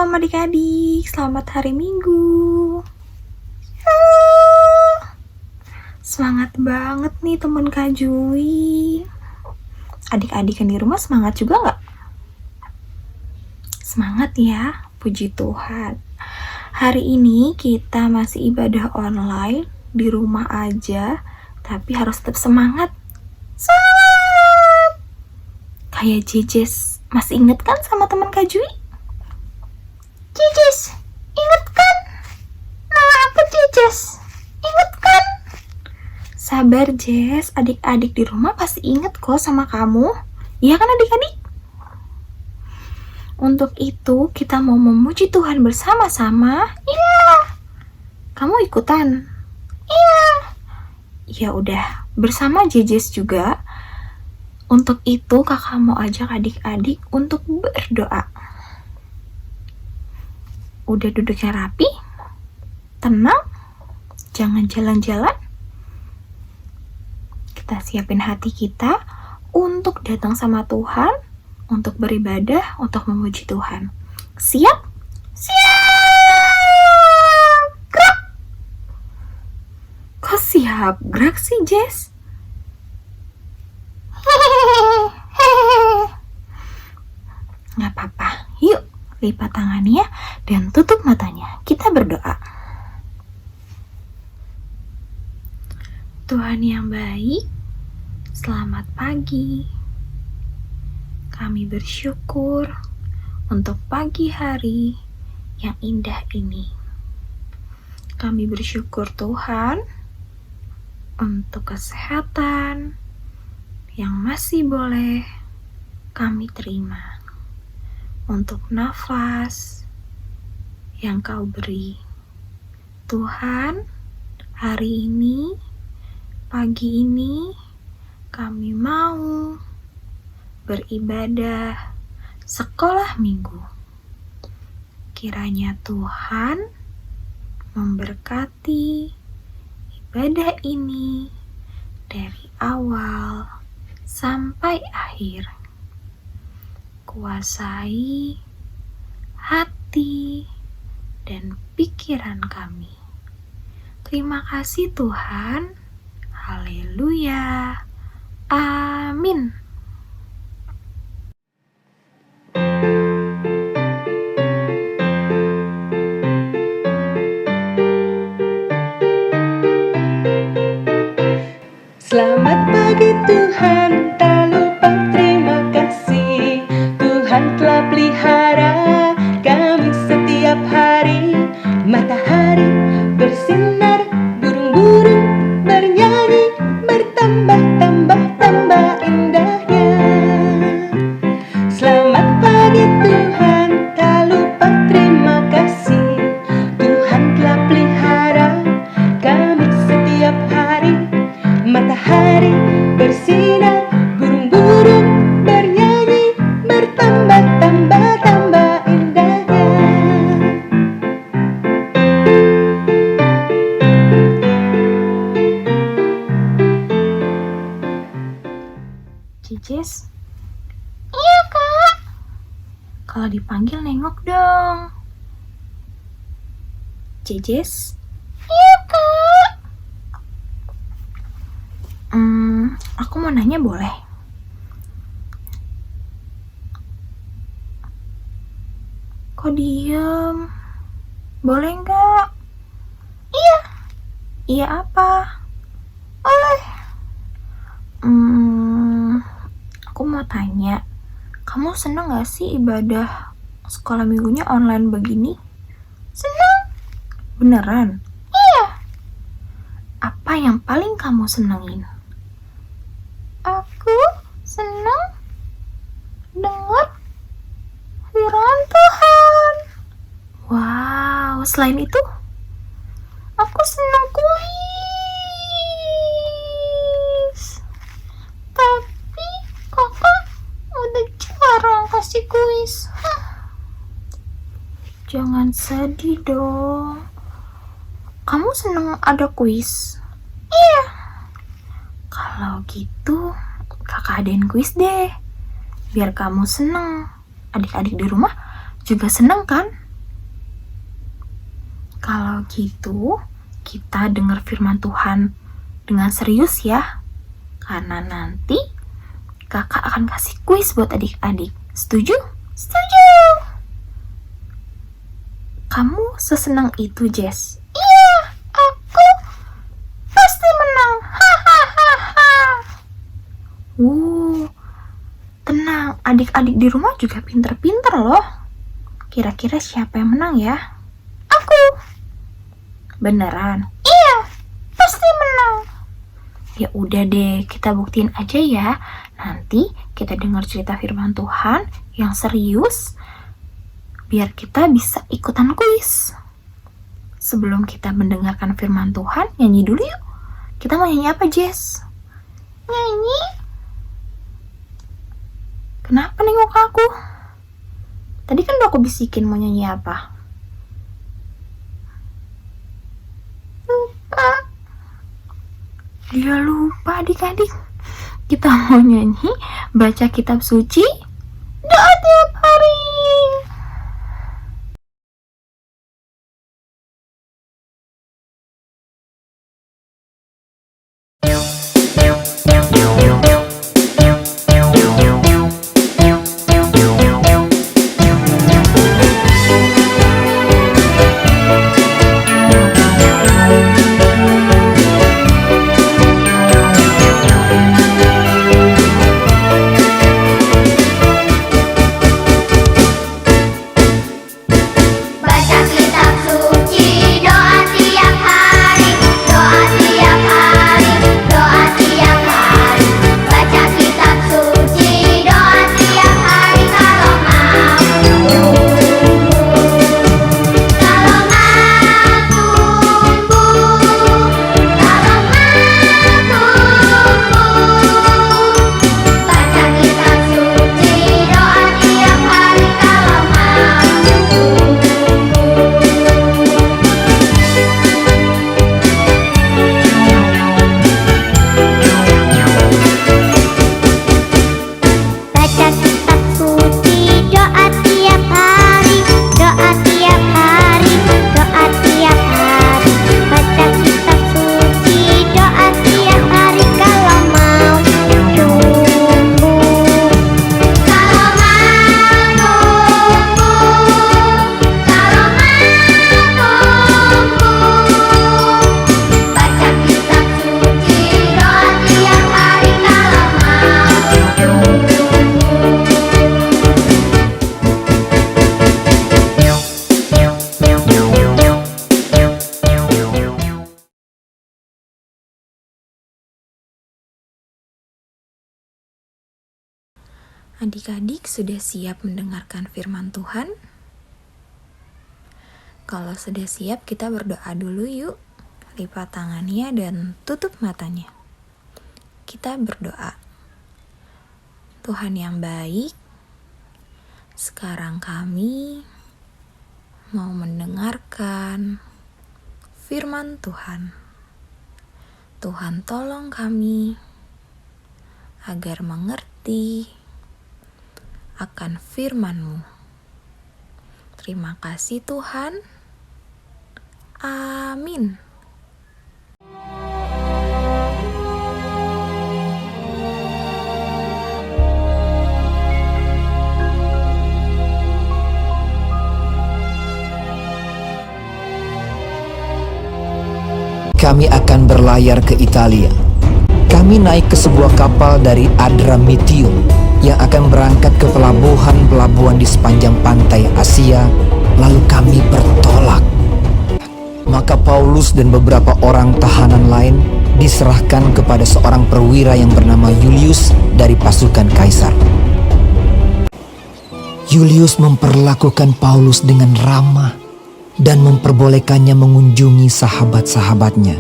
Shalom adik-adik, selamat hari Minggu. Semangat banget nih temen Kak Jui. Adik-adik yang di rumah semangat juga gak? Semangat ya, puji Tuhan. Hari ini kita masih ibadah online, di rumah aja, tapi harus tetap semangat. Semangat! Kayak Jejes, masih inget kan sama teman Kak Jui? Jejes, inget kan? Nama aku Jejes, inget kan? Sabar Jess, adik-adik di rumah pasti inget kok sama kamu. Iya kan adik-adik? Untuk itu kita mau memuji Tuhan bersama-sama. Iya. Kamu ikutan? Iya. Ya udah, bersama Jejes juga. Untuk itu kakak mau ajak adik-adik untuk berdoa. Udah duduknya rapi? Tenang? Jangan jalan-jalan? Kita siapin hati kita untuk datang sama Tuhan, untuk beribadah, untuk memuji Tuhan. Siap? Siap! Gerak! Kok siap? Gerak sih, Jess? Nggak apa-apa. Yuk, lipat tangannya dan tutup matanya. Kita berdoa. Tuhan yang baik, selamat pagi. Kami bersyukur untuk pagi hari yang indah ini. Kami bersyukur Tuhan untuk kesehatan yang masih boleh kami terima. Untuk nafas yang Kau beri. Tuhan, hari ini, pagi ini, kami mau beribadah sekolah minggu. Kiranya Tuhan memberkati ibadah ini dari awal sampai akhir. Kuasai hati dan pikiran kami. Terima kasih Tuhan. Haleluya. Amin. Selamat pagi Tuhan, tak lupa terima kasih. Tuhan telah pelihara kami setiap hari. Matahari bersinar, burung-burung bernyanyi, bertambah-tambah indahnya. Selamat pagi Tuhan, tak lupa terima kasih. Tuhan telah pelihara kami setiap hari. Matahari bersinar, burung-burung bernyanyi, bertambah-tambah indahnya. Jejes? Iya kak. Kalau dipanggil nengok dong. Jejes? Iya kak. Aku mau nanya boleh? Kok diem? Boleh nggak? Iya. Iya apa? Boleh. Aku mau tanya, kamu seneng nggak sih ibadah sekolah minggunya online begini? Seneng. Beneran? Iya. Apa yang paling kamu senengin? Aku seneng dengar firman Tuhan. Wow, selain itu, aku seneng kuis. Tapi kakak udah jarang kasih kuis. Jangan sedih dong. Kamu seneng ada kuis? Iya. Kalau gitu, kakak adain kuis deh. Biar kamu seneng. Adik-adik di rumah juga seneng kan? Kalau gitu, kita dengar firman Tuhan dengan serius ya. Karena nanti kakak akan kasih kuis buat adik-adik. Setuju? Setuju! Kamu sesenang itu, Jess? Iya, aku pasti menang. Hahaha. Tenang, adik-adik di rumah juga pinter-pinter loh. Kira-kira siapa yang menang ya? Aku. Beneran? Iya, pasti menang. Ya udah deh, kita buktiin aja ya. Nanti kita dengar cerita firman Tuhan yang serius, biar kita bisa ikutan kuis. Sebelum kita mendengarkan firman Tuhan, nyanyi dulu yuk. Kita mau nyanyi apa, Jess? Nyanyi? Kenapa nengok aku? Tadi kan udah aku bisikin mau nyanyi apa. Lupa. Dia lupa adik-adik. Kita mau nyanyi, baca kitab suci, doa tiap hari. Adik-adik sudah siap mendengarkan firman Tuhan? Kalau sudah siap, kita berdoa dulu yuk. Lipat tangannya dan tutup matanya. Kita berdoa. Tuhan yang baik, sekarang kami mau mendengarkan firman Tuhan. Tuhan tolong kami agar mengerti akan firman-Mu. Terima kasih Tuhan. Amin. Kami akan berlayar ke Italia. Kami naik ke sebuah kapal dari Adramyttium yang akan berangkat ke pelabuhan-pelabuhan di sepanjang pantai Asia, lalu kami bertolak. Maka Paulus dan beberapa orang tahanan lain diserahkan kepada seorang perwira yang bernama Julius dari pasukan Kaisar. Julius memperlakukan Paulus dengan ramah dan memperbolehkannya mengunjungi sahabat-sahabatnya.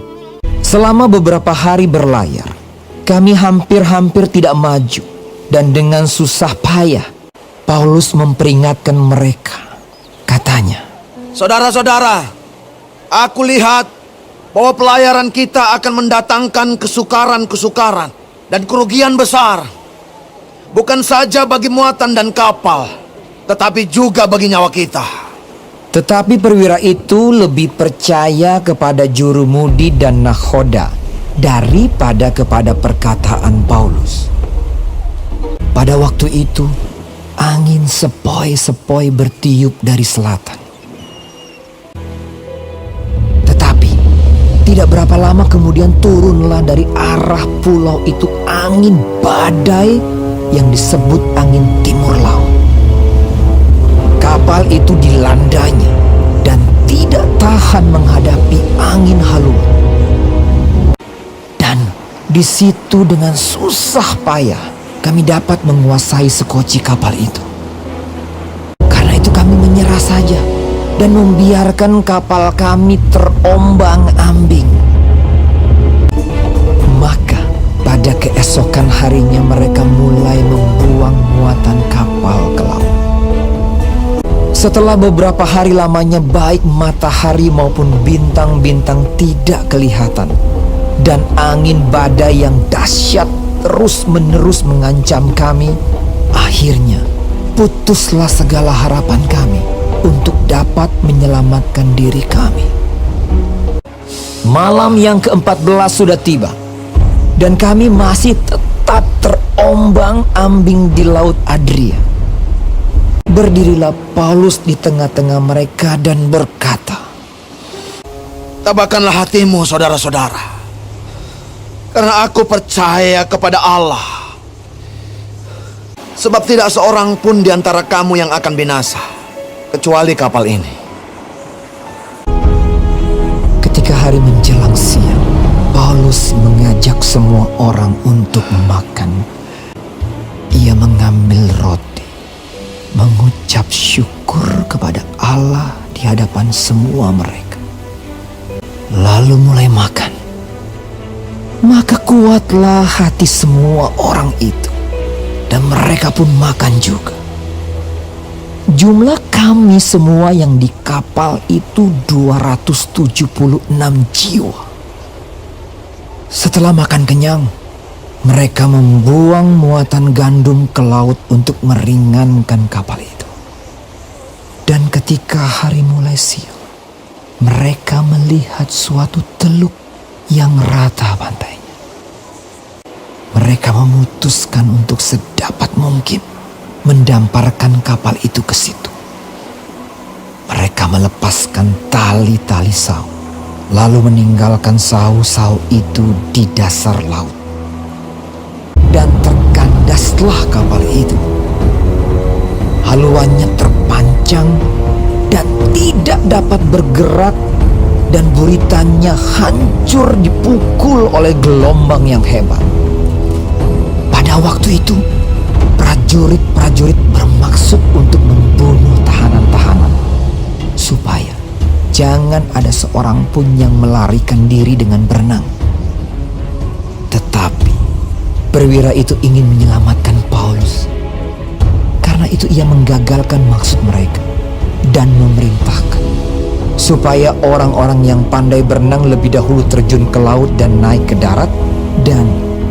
Selama beberapa hari berlayar, kami hampir-hampir tidak maju, dan dengan susah payah Paulus memperingatkan mereka. Katanya, "Saudara-saudara, aku lihat bahwa pelayaran kita akan mendatangkan kesukaran-kesukaran dan kerugian besar. Bukan saja bagi muatan dan kapal, tetapi juga bagi nyawa kita." Tetapi perwira itu lebih percaya kepada jurumudi dan nakhoda daripada kepada perkataan Paulus. Pada waktu itu, angin sepoi-sepoi bertiup dari selatan. Tetapi, tidak berapa lama kemudian turunlah dari arah pulau itu angin badai yang disebut angin timur laut. Kapal itu dilandanya dan tidak tahan menghadapi angin haluan. Dan di situ dengan susah payah kami dapat menguasai sekoci kapal itu. Karena itu kami menyerah saja dan membiarkan kapal kami terombang-ambing. Maka pada keesokan harinya mereka mulai membuang muatan kapal ke laut. Setelah beberapa hari lamanya baik matahari maupun bintang-bintang tidak kelihatan, dan angin badai yang dahsyat terus-menerus mengancam kami, akhirnya putuslah segala harapan kami untuk dapat menyelamatkan diri kami. Malam yang ke-14 sudah tiba, dan kami masih tetap terombang-ambing di Laut Adria. Berdirilah Paulus di tengah-tengah mereka dan berkata, Tabahkanlah hatimu, saudara-saudara, karena aku percaya kepada Allah. Sebab tidak seorang pun di antara kamu yang akan binasa, kecuali kapal ini. Ketika hari menjelang siang, Paulus mengajak semua orang untuk makan. Ia mengambil roti, mengucap syukur kepada Allah di hadapan semua mereka, lalu mulai makan. Maka kuatlah hati semua orang itu, dan mereka pun makan juga. Jumlah kami semua yang di kapal itu 276 jiwa. Setelah makan kenyang, mereka membuang muatan gandum ke laut untuk meringankan kapal itu. Dan ketika hari mulai siang, mereka melihat suatu teluk yang rata pantainya. Mereka memutuskan untuk sedapat mungkin mendamparkan kapal itu ke situ. Mereka melepaskan tali-tali sau, lalu meninggalkan sau-sau itu di dasar laut. Dan terkandaslah kapal itu. Haluannya terpancang dan tidak dapat bergerak, dan buritannya hancur dipukul oleh gelombang yang hebat. Pada waktu itu, prajurit-prajurit bermaksud untuk membunuh tahanan-tahanan, supaya jangan ada seorang pun yang melarikan diri dengan berenang. Tetapi perwira itu ingin menyelamatkan Paulus. Karena itu ia menggagalkan maksud mereka dan memerintahkan supaya orang-orang yang pandai berenang lebih dahulu terjun ke laut dan naik ke darat, dan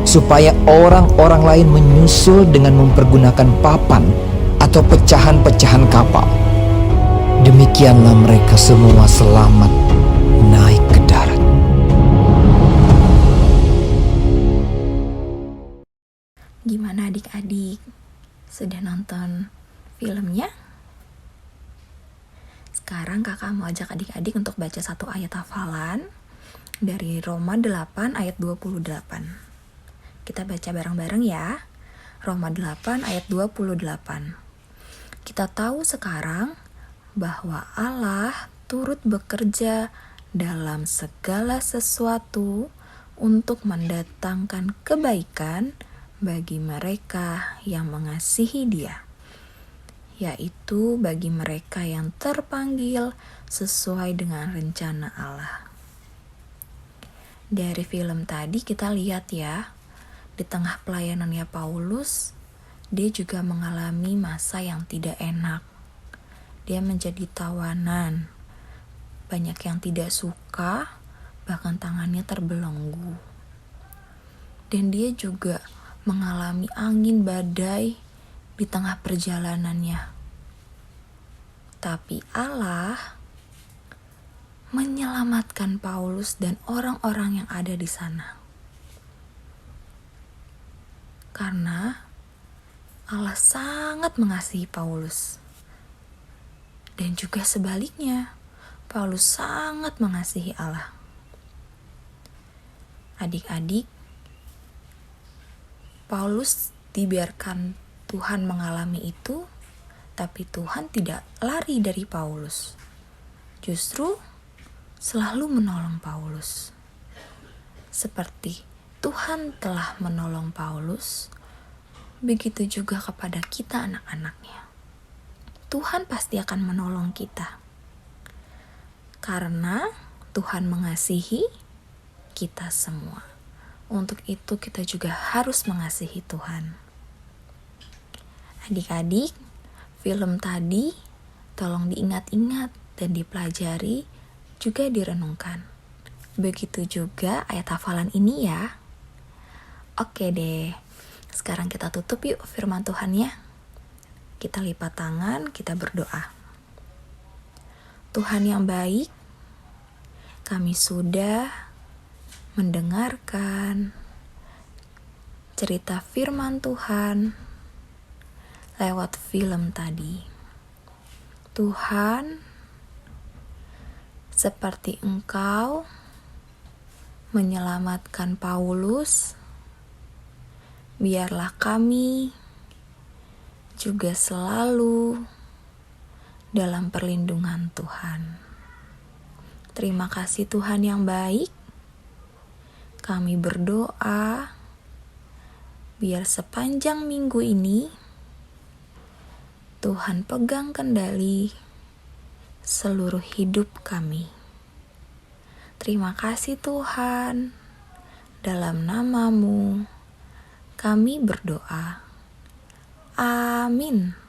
supaya orang-orang lain menyusul dengan mempergunakan papan atau pecahan-pecahan kapal. Demikianlah mereka semua selamat naik ke darat. Gimana adik-adik? Sudah nonton filmnya? Sekarang kakak mau ajak adik-adik untuk baca satu ayat hafalan dari Roma 8 ayat 28. Kita baca bareng-bareng ya. Roma 8 ayat 28. Kita tahu sekarang bahwa Allah turut bekerja dalam segala sesuatu untuk mendatangkan kebaikan bagi mereka yang mengasihi Dia, yaitu bagi mereka yang terpanggil sesuai dengan rencana Allah. Dari film tadi kita lihat ya, di tengah pelayanannya Paulus, dia juga mengalami masa yang tidak enak. Dia menjadi tawanan, banyak yang tidak suka, bahkan tangannya terbelenggu. Dan dia juga mengalami angin badai di tengah perjalanannya. Tapi Allah menyelamatkan Paulus dan orang-orang yang ada di sana. Karena Allah sangat mengasihi Paulus. Dan juga sebaliknya, Paulus sangat mengasihi Allah. Adik-adik, Paulus dibiarkan Tuhan mengalami itu, tapi Tuhan tidak lari dari Paulus. Justru selalu menolong Paulus. Seperti Tuhan telah menolong Paulus, begitu juga kepada kita anak-anaknya. Tuhan pasti akan menolong kita. Karena Tuhan mengasihi kita semua. Untuk itu kita juga harus mengasihi Tuhan. Adik-adik, film tadi tolong diingat-ingat dan dipelajari, juga direnungkan. Begitu juga ayat hafalan ini ya. Oke deh, sekarang kita tutup yuk firman Tuhan ya. Kita lipat tangan, kita berdoa. Tuhan yang baik, kami sudah mendengarkan cerita firman Tuhan lewat film tadi. Tuhan, seperti Engkau menyelamatkan Paulus, biarlah kami juga selalu dalam perlindungan Tuhan. Terima kasih Tuhan yang baik. Kami berdoa biar sepanjang minggu ini Tuhan pegang kendali seluruh hidup kami. Terima kasih Tuhan. Dalam nama-Mu kami berdoa. Amin.